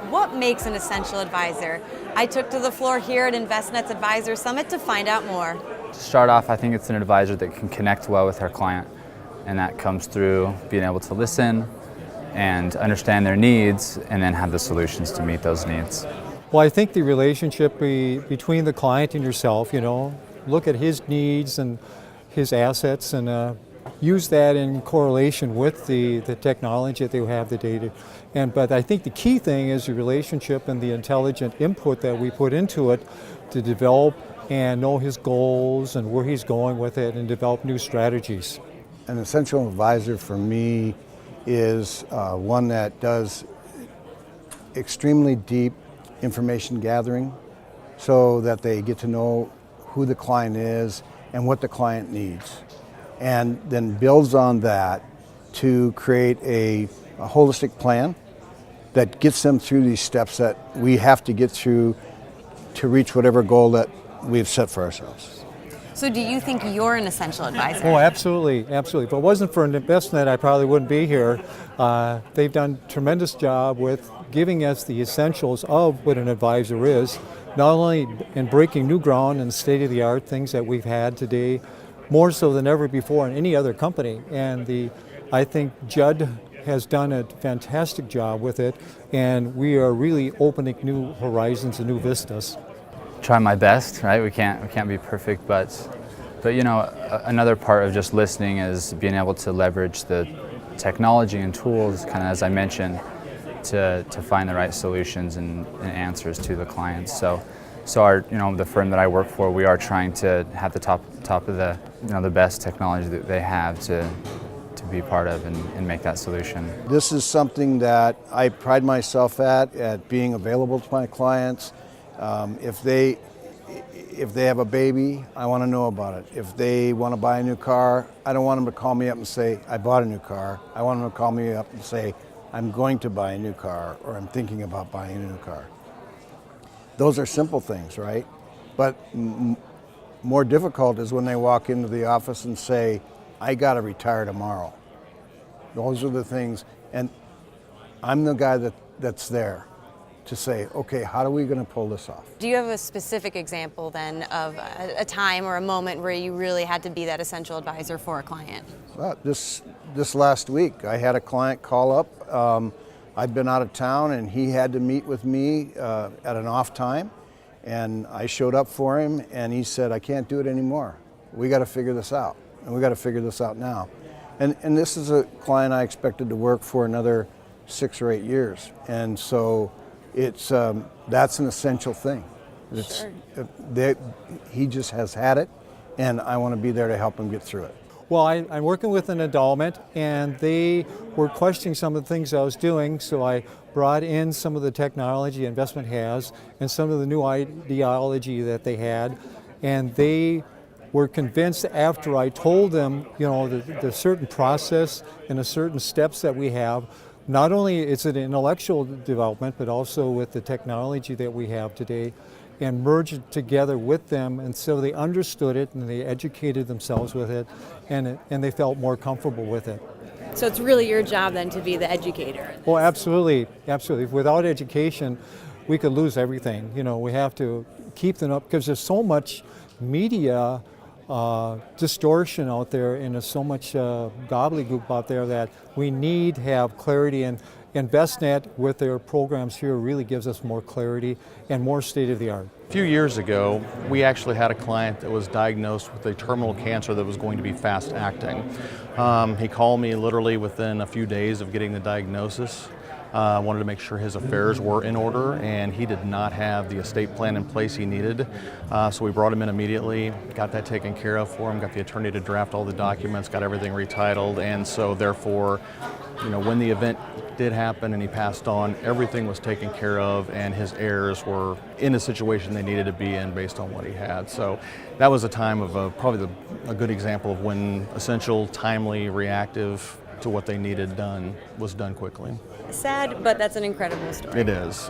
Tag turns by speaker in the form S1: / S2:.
S1: What makes an essential advisor? I took to the floor here at Envestnet's Advisor Summit to find out more.
S2: To start off, I think it's an advisor that can connect well with our client, and that comes through being able to listen and understand their needs and then have the solutions to meet those needs.
S3: Well, I think the relationship between the client and yourself, look at his needs and his assets and use that in correlation with the technology that they have, the data. But I think the key thing is the relationship and the intelligent input that we put into it to develop and know his goals and where he's going with it and develop new strategies.
S4: An essential advisor for me is one that does extremely deep information gathering so that they get to know who the client is and what the client needs, and then builds on that to create a holistic plan that gets them through these steps that we have to get through to reach whatever goal that we've set for ourselves.
S1: So do you think you're an essential advisor?
S3: Oh, absolutely, absolutely. If it wasn't for Envestnet, I probably wouldn't be here. They've done a tremendous job with giving us the essentials of what an advisor is, not only in breaking new ground and state-of-the-art things that we've had today, more so than ever before in any other company. And I think Judd has done a fantastic job with it, and we are really opening new horizons and new vistas.
S2: Try my best, right? We can't be perfect, but another part of just listening is being able to leverage the technology and tools, kind of as I mentioned, to find the right solutions and answers to the clients. So our, the firm that I work for, we are trying to have the top of the best technology that they have to be part of and make that solution.
S4: This is something that I pride myself at being available to my clients. If they have a baby, I want to know about it. If they want to buy a new car, I don't want them to call me up and say, I bought a new car. I want them to call me up and say, I'm going to buy a new car, or I'm thinking about buying a new car. Those are simple things, right? But more difficult is when they walk into the office and say, I got to retire tomorrow. Those are the things, and I'm the guy that's there to say, okay, how are we going to pull this off?
S1: Do you have a specific example then of a time or a moment where you really had to be that essential advisor for a client?
S4: Well, this last week, I had a client call up. I'd been out of town and he had to meet with me at an off time, and I showed up for him and he said, I can't do it anymore. We got to figure this out, and we got to figure this out now. And this is a client I expected to work for another 6 or 8 years, and so it's that's an essential thing. He just has had it, and I want to be there to help him get through it.
S3: Well, I'm working with an endowment, and they were questioning some of the things I was doing, so I brought in some of the technology Envestnet has and some of the new ideology that they had, and they were convinced after I told them, the certain process and the certain steps that we have. Not only is it intellectual development, but also with the technology that we have today, and merge it together with them, and so they understood it and they educated themselves with it, and they felt more comfortable with it.
S1: So it's really your job then to be the educator.
S3: Oh, absolutely, absolutely. Without education, we could lose everything. We have to keep them up because there's so much media distortion out there, and there's so much gobbledygook out there that we need to have clarity, and Envestnet with their programs here really gives us more clarity and more state-of-the-art.
S5: A few years ago, we actually had a client that was diagnosed with a terminal cancer that was going to be fast-acting. He called me literally within a few days of getting the diagnosis. Wanted to make sure his affairs were in order, and he did not have the estate plan in place he needed. So we brought him in immediately, got that taken care of for him, got the attorney to draft all the documents, got everything retitled, and so therefore, when the event did happen and he passed on, everything was taken care of, and his heirs were in a situation they needed to be in based on what he had. So that was a time of probably a good example of when essential, timely, reactive to what they needed done was done quickly.
S1: Sad, but that's an incredible story.
S5: It is.